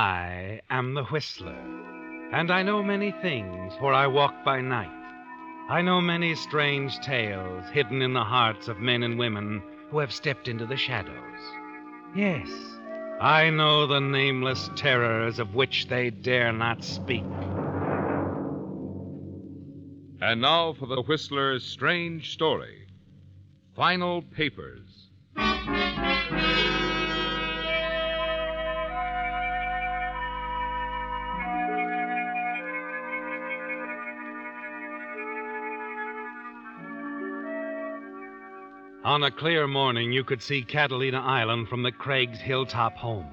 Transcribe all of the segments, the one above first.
I am the Whistler, and I know many things, for I walk by night. I know many strange tales hidden in the hearts of men and women who have stepped into the shadows. Yes, I know the nameless terrors of which they dare not speak. And now for the Whistler's strange story, Final Papers. On a clear morning, you could see Catalina Island from the Craig's hilltop home.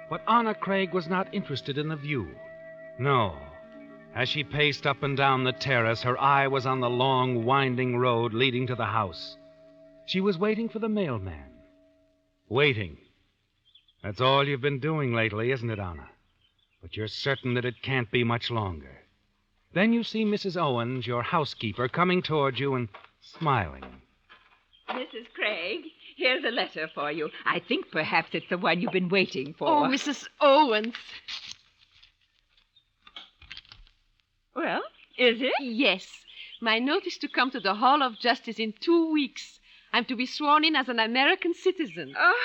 But Anna Craig was not interested in the view. No. As she paced up and down the terrace, her eye was on the long, winding road leading to the house. She was waiting for the mailman. Waiting. That's all you've been doing lately, isn't it, Anna? But you're certain that it can't be much longer. Then you see Mrs. Owens, your housekeeper, coming toward you and smiling. Mrs. Craig, here's a letter for you. I think perhaps it's the one you've been waiting for. Oh, Mrs. Owens. Well, is it? Yes. My notice to come to the Hall of Justice in 2 weeks. I'm to be sworn in as an American citizen. Oh,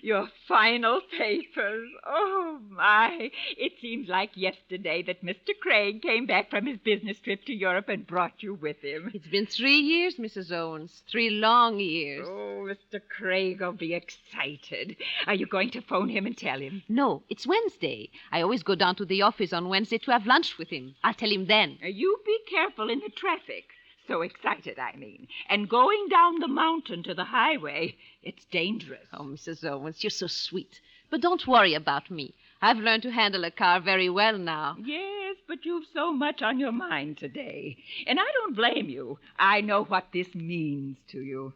your final papers. Oh, my. It seems like yesterday that Mr. Craig came back from his business trip to Europe and brought you with him. It's been 3 years, Mrs. Owens. 3 long years. Oh, Mr. Craig will be excited. Are you going to phone him and tell him? No, it's Wednesday. I always go down to the office on Wednesday to have lunch with him. I'll tell him then. You be careful in the traffic. So excited, I mean. And going down the mountain to the highway, it's dangerous. Oh, Mrs. Owens, you're so sweet. But don't worry about me. I've learned to handle a car very well now. Yes, but you've so much on your mind today. And I don't blame you. I know what this means to you.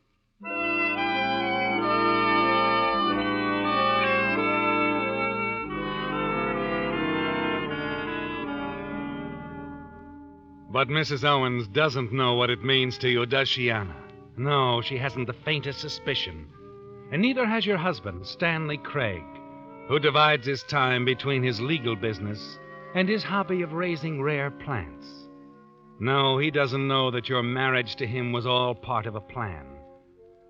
But Mrs. Owens doesn't know what it means to you, does she, Anna? No, she hasn't the faintest suspicion. And neither has your husband, Stanley Craig, who divides his time between his legal business and his hobby of raising rare plants. No, he doesn't know that your marriage to him was all part of a plan.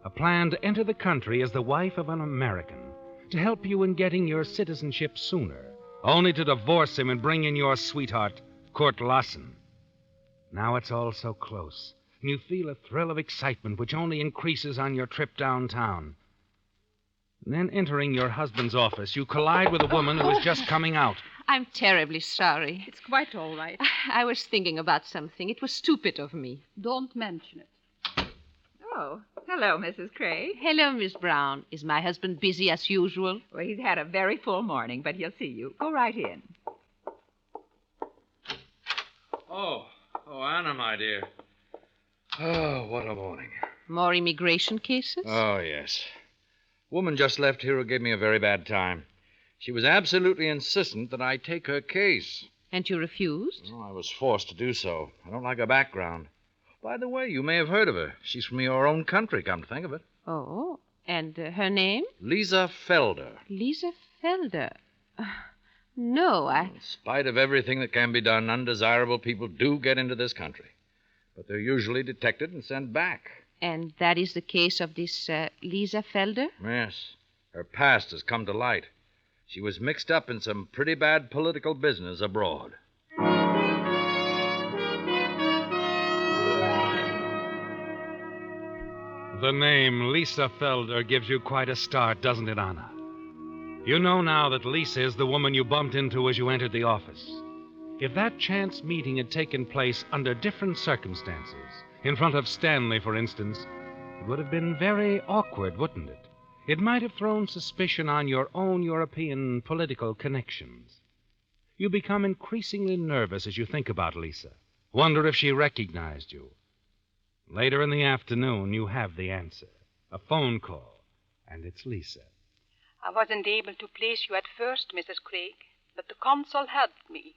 A plan to enter the country as the wife of an American, to help you in getting your citizenship sooner, only to divorce him and bring in your sweetheart, Kurt Lawson. Now it's all so close, and you feel a thrill of excitement which only increases on your trip downtown. And then, entering your husband's office, you collide with a woman who is just coming out. I'm terribly sorry. It's quite all right. I was thinking about something. It was stupid of me. Don't mention it. Oh, hello, Mrs. Craig. Hello, Miss Brown. Is my husband busy as usual? Well, he's had a very full morning, but he'll see you. Go right in. Oh, Anna, my dear. Oh, what a morning. More immigration cases? Oh, yes. Woman just left here who gave me a very bad time. She was absolutely insistent that I take her case. And you refused? Oh, I was forced to do so. I don't like her background. By the way, you may have heard of her. She's from your own country, come to think of it. Oh, and her name? Lisa Felder. Lisa Felder. No, In spite of everything that can be done, undesirable people do get into this country. But they're usually detected and sent back. And that is the case of this Lisa Felder? Yes. Her past has come to light. She was mixed up in some pretty bad political business abroad. The name Lisa Felder gives you quite a start, doesn't it, Anna? You know now that Lisa is the woman you bumped into as you entered the office. If that chance meeting had taken place under different circumstances, in front of Stanley, for instance, it would have been very awkward, wouldn't it? It might have thrown suspicion on your own European political connections. You become increasingly nervous as you think about Lisa. Wonder if she recognized you. Later in the afternoon, you have the answer. A phone call, and it's Lisa. I wasn't able to place you at first, Mrs. Craig, but the consul helped me.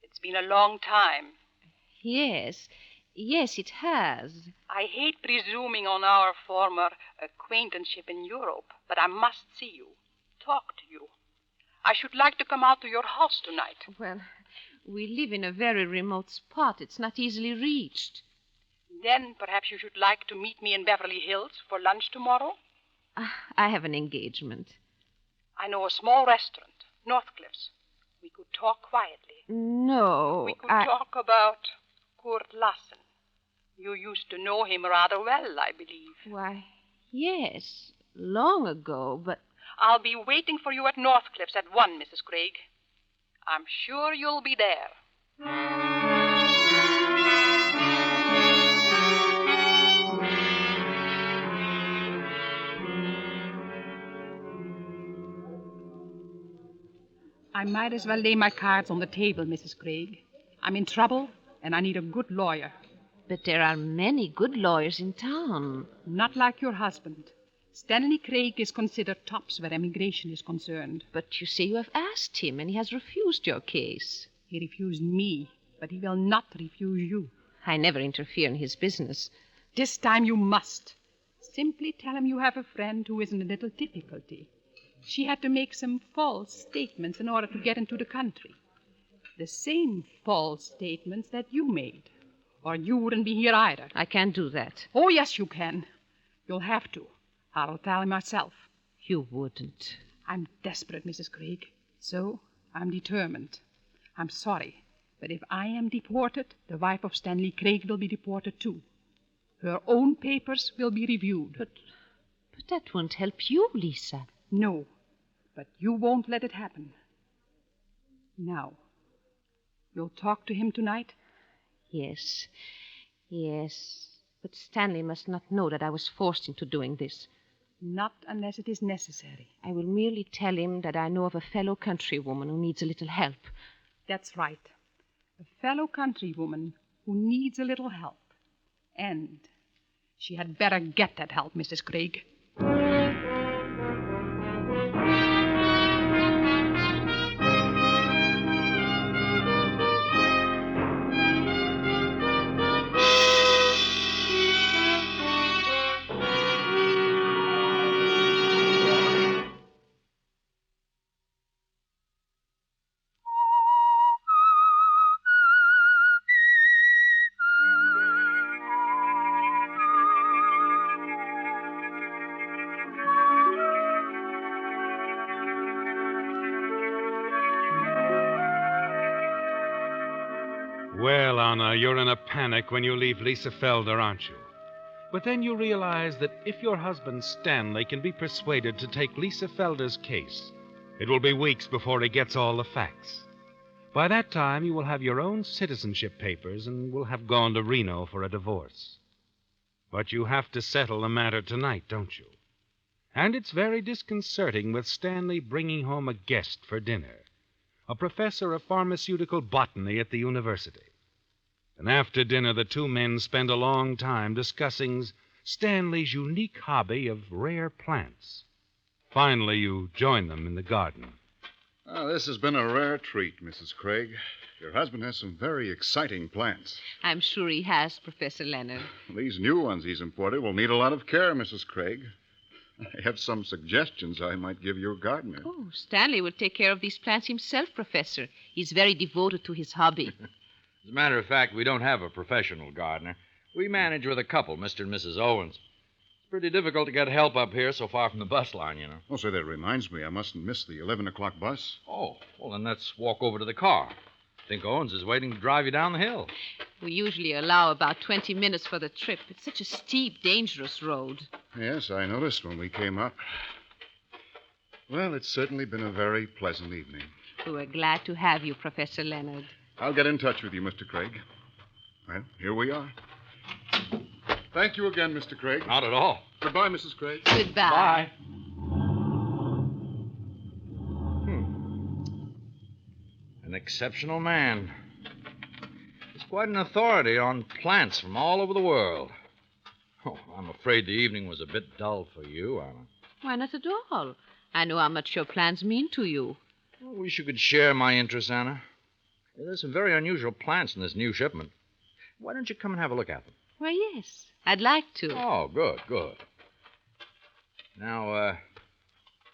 It's been a long time. Yes, it has. I hate presuming on our former acquaintanceship in Europe, but I must see you, talk to you. I should like to come out to your house tonight. Well, we live in a very remote spot. It's not easily reached. Then perhaps you should like to meet me in Beverly Hills for lunch tomorrow? I have an engagement. I know a small restaurant, Northcliffe's. We could talk quietly. No, We could talk about Kurt Lassen. You used to know him rather well, I believe. Why, yes, long ago, but... I'll be waiting for you at Northcliffe's at 1, Mrs. Craig. I'm sure you'll be there. I might as well lay my cards on the table, Mrs. Craig. I'm in trouble, and I need a good lawyer. But there are many good lawyers in town. Not like your husband. Stanley Craig is considered tops where emigration is concerned. But you say you have asked him, and he has refused your case. He refused me, but he will not refuse you. I never interfere in his business. This time you must. Simply tell him you have a friend who is in a little difficulty. She had to make some false statements in order to get into the country. The same false statements that you made. Or you wouldn't be here either. I can't do that. Oh, yes, you can. You'll have to. I'll tell him myself. You wouldn't. I'm desperate, Mrs. Craig. So I'm determined. I'm sorry, but if I am deported, the wife of Stanley Craig will be deported too. Her own papers will be reviewed. But that won't help you, Lisa. No, but you won't let it happen. Now, you'll talk to him tonight? Yes. But Stanley must not know that I was forced into doing this. Not unless it is necessary. I will merely tell him that I know of a fellow countrywoman who needs a little help. That's right. A fellow countrywoman who needs a little help. And she had better get that help, Mrs. Craig. Well, Anna, you're in a panic when you leave Lisa Felder, aren't you? But then you realize that if your husband Stanley can be persuaded to take Lisa Felder's case, it will be weeks before he gets all the facts. By that time, you will have your own citizenship papers and will have gone to Reno for a divorce. But you have to settle the matter tonight, don't you? And it's very disconcerting with Stanley bringing home a guest for dinner, a professor of pharmaceutical botany at the university. And after dinner, the two men spend a long time discussing Stanley's unique hobby of rare plants. Finally, you join them in the garden. This has been a rare treat, Mrs. Craig. Your husband has some very exciting plants. I'm sure he has, Professor Leonard. These new ones he's imported will need a lot of care, Mrs. Craig. I have some suggestions I might give your gardener. Oh, Stanley will take care of these plants himself, Professor. He's very devoted to his hobby. As a matter of fact, we don't have a professional gardener. We manage with a couple, Mr. and Mrs. Owens. It's pretty difficult to get help up here so far from the bus line, you know. Oh, say, that reminds me. I mustn't miss the 11 o'clock bus. Oh, well, then let's walk over to the car. I think Owens is waiting to drive you down the hill. We usually allow about 20 minutes for the trip. It's such a steep, dangerous road. Yes, I noticed when we came up. Well, it's certainly been a very pleasant evening. We were glad to have you, Professor Leonard. I'll get in touch with you, Mr. Craig. Well, here we are. Thank you again, Mr. Craig. Not at all. Goodbye, Mrs. Craig. Goodbye. Bye. An exceptional man. He's quite an authority on plants from all over the world. Oh, I'm afraid the evening was a bit dull for you, Anna. Why, not at all. I know how much your plants mean to you. Well, wish you could share my interest, Anna. There's some very unusual plants in this new shipment. Why don't you come and have a look at them? Why, yes. I'd like to. Oh, good. Now,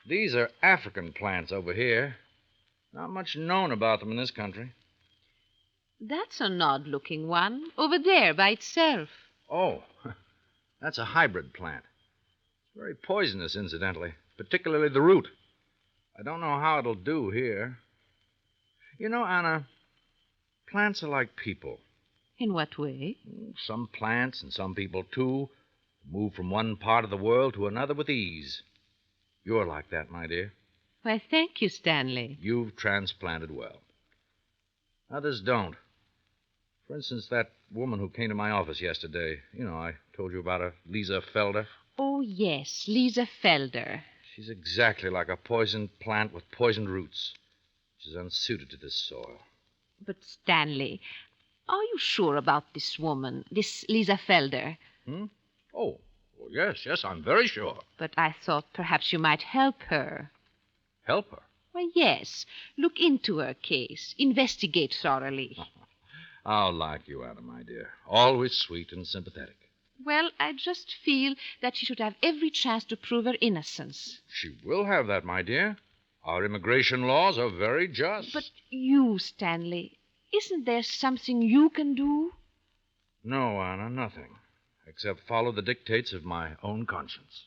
these are African plants over here. Not much known about them in this country. That's an odd-looking one, over there by itself. Oh, that's a hybrid plant. It's very poisonous, incidentally, particularly the root. I don't know how it'll do here. You know, Anna, plants are like people. In what way? Some plants, and some people, too, move from one part of the world to another with ease. You're like that, my dear. Why, thank you, Stanley. You've transplanted well. Others don't. For instance, that woman who came to my office yesterday. You know, I told you about her, Lisa Felder. Oh, yes, Lisa Felder. She's exactly like a poisoned plant with poisoned roots. She's unsuited to this soil. But, Stanley, are you sure about this woman, this Lisa Felder? Oh, well, yes, I'm very sure. But I thought perhaps you might help her. Help her? Why, yes. Look into her case. Investigate thoroughly. I'll like you, Anna, my dear. Always sweet and sympathetic. Well, I just feel that she should have every chance to prove her innocence. She will have that, my dear. Our immigration laws are very just. But you, Stanley, isn't there something you can do? No, Anna, nothing. Except follow the dictates of my own conscience.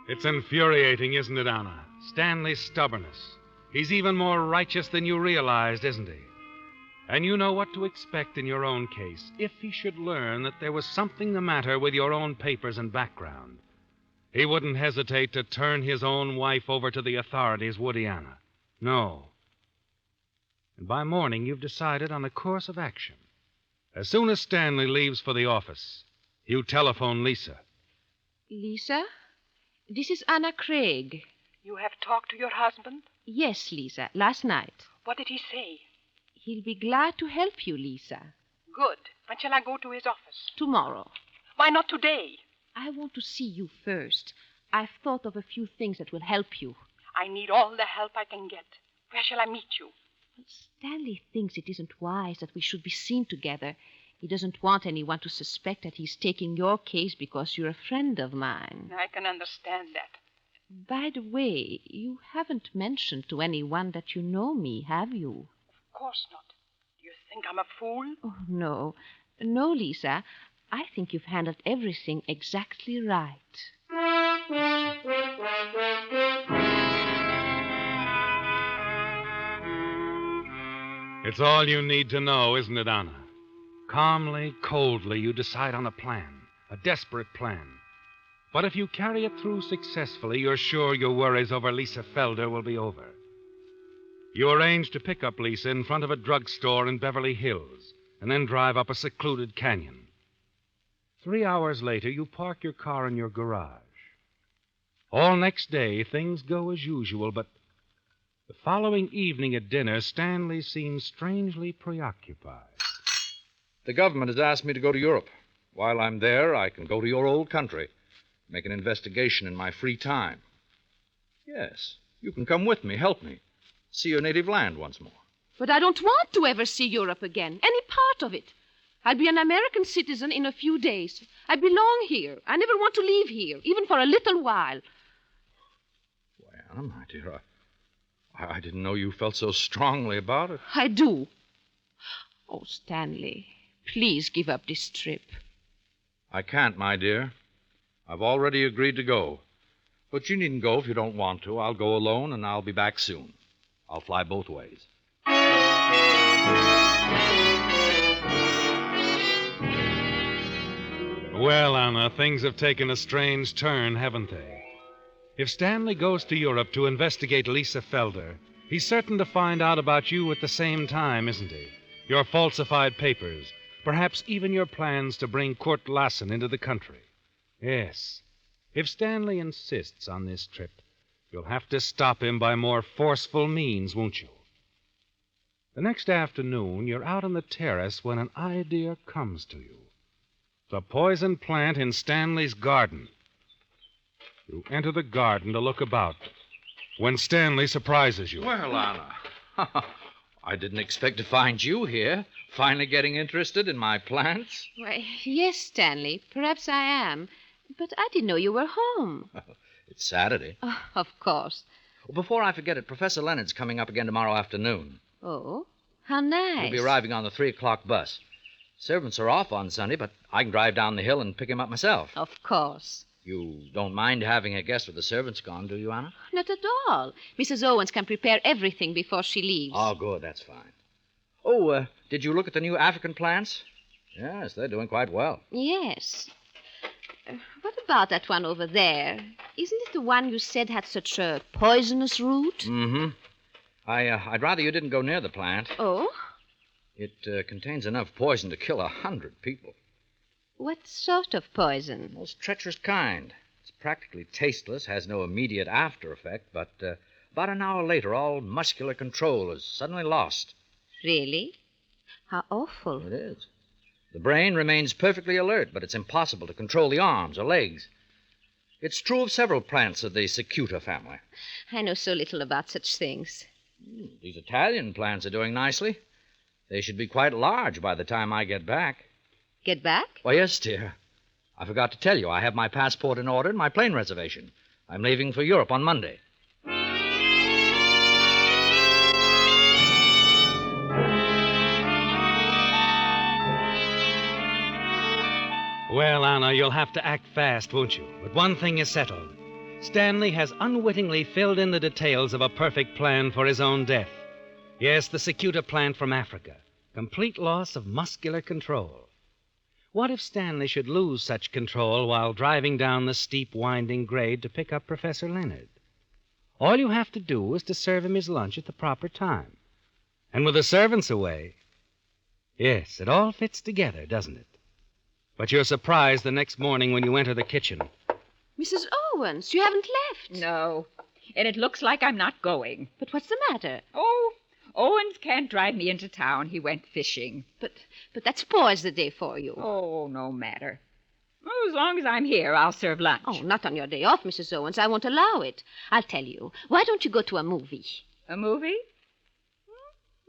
It's infuriating, isn't it, Anna? Stanley's stubbornness. He's even more righteous than you realized, isn't he? And you know what to expect in your own case if he should learn that there was something the matter with your own papers and background. He wouldn't hesitate to turn his own wife over to the authorities, would he, Anna? No. And by morning, you've decided on a course of action. As soon as Stanley leaves for the office, you telephone Lisa. Lisa? This is Anna Craig. You have talked to your husband? Yes, Lisa, last night. What did he say? He'll be glad to help you, Lisa. Good. When shall I go to his office? Tomorrow. Why not today? I want to see you first. I've thought of a few things that will help you. I need all the help I can get. Where shall I meet you? Well, Stanley thinks it isn't wise that we should be seen together. He doesn't want anyone to suspect that he's taking your case because you're a friend of mine. I can understand that. By the way, you haven't mentioned to anyone that you know me, have you? Of course not. Do you think I'm a fool? Oh, no. No, Lisa. I think you've handled everything exactly right. It's all you need to know, isn't it, Anna? Calmly, coldly, you decide on a plan, a desperate plan. But if you carry it through successfully, you're sure your worries over Lisa Felder will be over. You arrange to pick up Lisa in front of a drugstore in Beverly Hills and then drive up a secluded canyon. 3 hours later, you park your car in your garage. All next day, things go as usual, but the following evening at dinner, Stanley seems strangely preoccupied. The government has asked me to go to Europe. While I'm there, I can go to your old country, make an investigation in my free time. Yes, you can come with me, help me, see your native land once more. But I don't want to ever see Europe again, any part of it. I'll be an American citizen in a few days. I belong here. I never want to leave here, even for a little while. Why, Anna, my dear, I didn't know you felt so strongly about it. I do. Oh, Stanley, please give up this trip. I can't, my dear. I've already agreed to go. But you needn't go if you don't want to. I'll go alone, and I'll be back soon. I'll fly both ways. Well, Anna, things have taken a strange turn, haven't they? If Stanley goes to Europe to investigate Lisa Felder, he's certain to find out about you at the same time, isn't he? Your falsified papers, perhaps even your plans to bring Kurt Lassen into the country. Yes, if Stanley insists on this trip, you'll have to stop him by more forceful means, won't you? The next afternoon, you're out on the terrace when an idea comes to you. The poison plant in Stanley's garden. You enter the garden to look about when Stanley surprises you. Well, Anna, I didn't expect to find you here, finally getting interested in my plants. Why, yes, Stanley, perhaps I am. But I didn't know you were home. It's Saturday. Oh, of course. Before I forget it, Professor Leonard's coming up again tomorrow afternoon. Oh, how nice. He'll be arriving on the 3 o'clock bus. Servants are off on Sunday, but I can drive down the hill and pick him up myself. Of course. You don't mind having a guest with the servants gone, do you, Anna? Not at all. Mrs. Owens can prepare everything before she leaves. Oh, good. That's fine. Oh, did you look at the new African plants? Yes, they're doing quite well. Yes. What about that one over there? Isn't it the one you said had such a poisonous root? Mm-hmm. I'd rather you didn't go near the plant. Oh? It contains enough poison to kill 100 people. What sort of poison? Most treacherous kind. It's practically tasteless, has no immediate after effect, but about an hour later, all muscular control is suddenly lost. Really? How awful. It is. The brain remains perfectly alert, but it's impossible to control the arms or legs. It's true of several plants of the cicuta family. I know so little about such things. These Italian plants are doing nicely. They should be quite large by the time I get back. Get back? Why, yes, dear. I forgot to tell you. I have my passport in order and my plane reservation. I'm leaving for Europe on Monday. Well, Anna, you'll have to act fast, won't you? But one thing is settled. Stanley has unwittingly filled in the details of a perfect plan for his own death. Yes, the cicuta plant from Africa. Complete loss of muscular control. What if Stanley should lose such control while driving down the steep, winding grade to pick up Professor Leonard? All you have to do is to serve him his lunch at the proper time. And with the servants away... Yes, it all fits together, doesn't it? But you're surprised the next morning when you enter the kitchen. Mrs. Owens, you haven't left. No. And it looks like I'm not going. But what's the matter? Oh, Owens can't drive me into town. He went fishing. But that spoils the day for you. Oh, no matter. Oh, as long as I'm here, I'll serve lunch. Oh, not on your day off, Mrs. Owens. I won't allow it. I'll tell you. Why don't you go to a movie? A movie?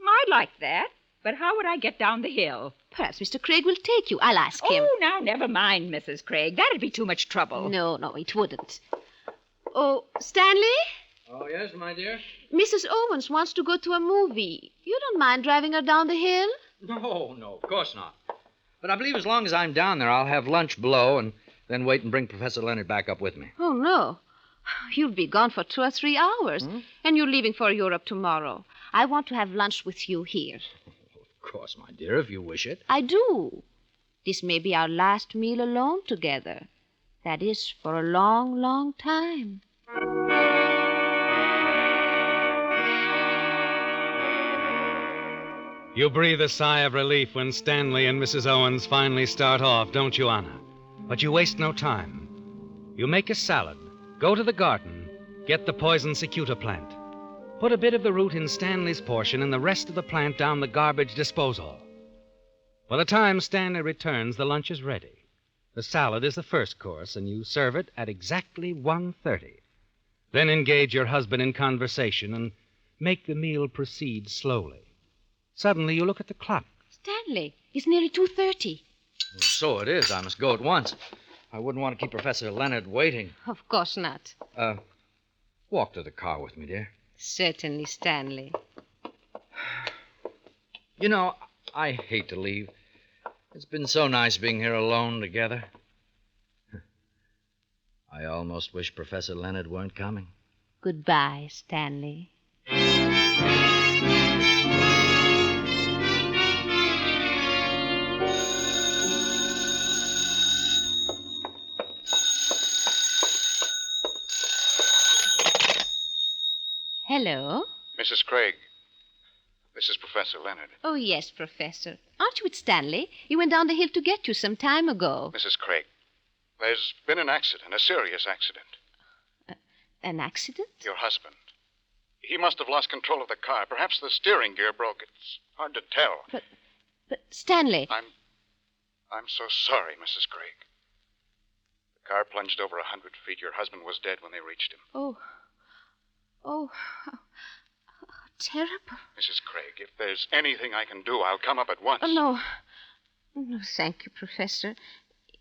I'd like that. But how would I get down the hill? Perhaps Mr. Craig will take you. I'll ask him. Oh, now, never mind, Mrs. Craig. That'd be too much trouble. No, it wouldn't. Oh, Stanley? Oh, yes, my dear? Mrs. Owens wants to go to a movie. You don't mind driving her down the hill? No, of course not. But I believe as long as I'm down there, I'll have lunch below and then wait and bring Professor Leonard back up with me. Oh, no. You'll be gone for 2 or 3 hours, and you're leaving for Europe tomorrow. I want to have lunch with you here. Of course, my dear, if you wish it. I do. This may be our last meal alone together. That is, for a long, long time. You breathe a sigh of relief when Stanley and Mrs. Owens finally start off, don't you, Anna? But you waste no time. You make a salad, go to the garden, get the poison cicuta plant. Put a bit of the root in Stanley's portion and the rest of the plant down the garbage disposal. By the time Stanley returns, the lunch is ready. The salad is the first course, and you serve it at exactly 1:30. Then engage your husband in conversation and make the meal proceed slowly. Suddenly, you look at the clock. Stanley, it's nearly 2:30. So it is. I must go at once. I wouldn't want to keep Professor Leonard waiting. Of course not. Walk to the car with me, dear. Certainly, Stanley. You know, I hate to leave. It's been so nice being here alone together. I almost wish Professor Leonard weren't coming. Goodbye, Stanley. Hello? Mrs. Craig, this is Professor Leonard. Oh, yes, Professor. Aren't you with Stanley? He went down the hill to get you some time ago. Mrs. Craig, there's been an accident, a serious accident. An accident? Your husband. He must have lost control of the car. Perhaps the steering gear broke. It's hard to tell. But Stanley... I'm so sorry, Mrs. Craig. The car plunged over 100 feet. Your husband was dead when they reached him. Oh, how terrible. Mrs. Craig, if there's anything I can do, I'll come up at once. Oh, no. No, thank you, Professor.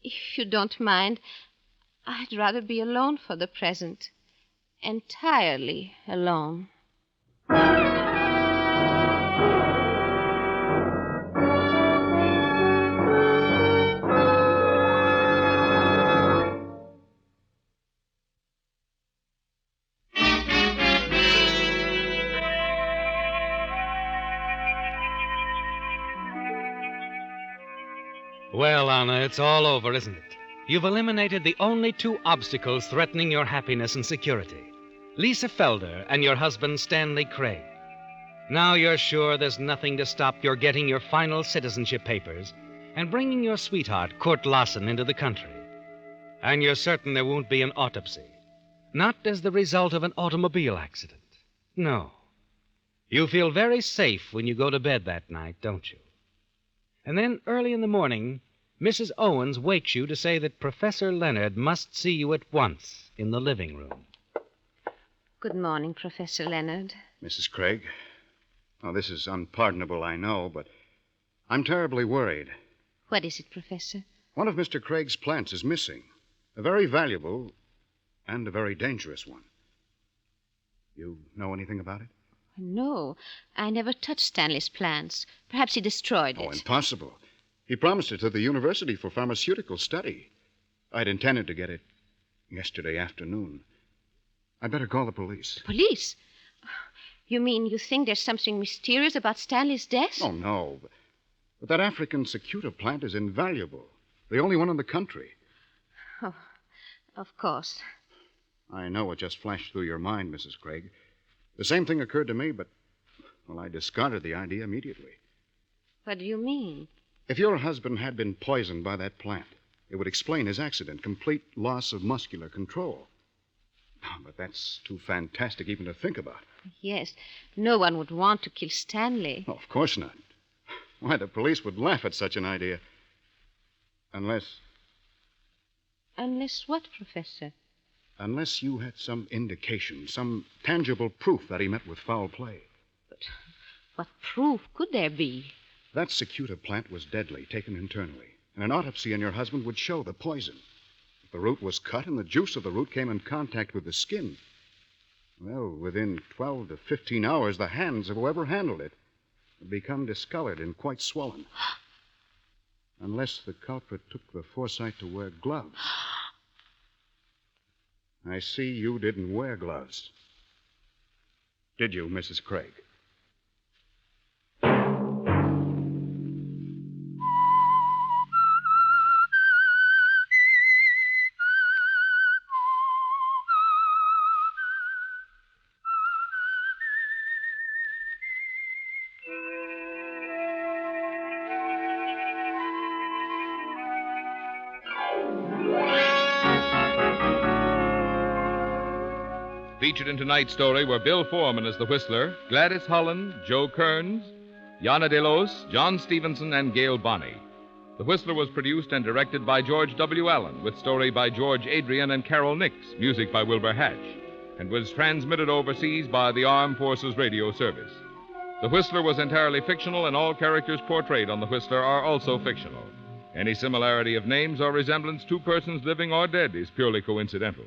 If you don't mind, I'd rather be alone for the present. Entirely alone. Well, Anna, it's all over, isn't it? You've eliminated the only two obstacles threatening your happiness and security. Lisa Felder and your husband, Stanley Craig. Now you're sure there's nothing to stop your getting your final citizenship papers and bringing your sweetheart, Kurt Lawson, into the country. And you're certain there won't be an autopsy. Not as the result of an automobile accident. No. You feel very safe when you go to bed that night, don't you? And then, early in the morning, Mrs. Owens wakes you to say that Professor Leonard must see you at once in the living room. Good morning, Professor Leonard. Mrs. Craig, this is unpardonable, I know, but I'm terribly worried. What is it, Professor? One of Mr. Craig's plants is missing. A very valuable and a very dangerous one. You know anything about it? No, I never touched Stanley's plants. Perhaps he destroyed it. Oh, impossible. He promised it to the university for pharmaceutical study. I'd intended to get it yesterday afternoon. I'd better call the police. Police? You mean you think there's something mysterious about Stanley's death? Oh, no. But that African cicuta plant is invaluable. The only one in the country. Oh, of course. I know what just flashed through your mind, Mrs. Craig. The same thing occurred to me, but, I discarded the idea immediately. What do you mean? If your husband had been poisoned by that plant, it would explain his accident, complete loss of muscular control. But that's too fantastic even to think about. Yes, no one would want to kill Stanley. Oh, of course not. Why, the police would laugh at such an idea. Unless... Unless what, Professor? Unless you had some indication, some tangible proof that he met with foul play. But what proof could there be? That cicuta plant was deadly, taken internally, and an autopsy on your husband would show the poison. If the root was cut and the juice of the root came in contact with the skin, well, within 12 to 15 hours, the hands of whoever handled it would become discolored and quite swollen. Unless the culprit took the foresight to wear gloves. I see you didn't wear gloves. Did you, Mrs. Craig? Featured in tonight's story were Bill Foreman as the Whistler, Gladys Holland, Joe Kearns, Yana Delos, John Stevenson, and Gail Bonney. The Whistler was produced and directed by George W. Allen, with story by George Adrian and Carol Nix, music by Wilbur Hatch, and was transmitted overseas by the Armed Forces Radio Service. The Whistler was entirely fictional, and all characters portrayed on The Whistler are also fictional. Any similarity of names or resemblance to persons living or dead is purely coincidental.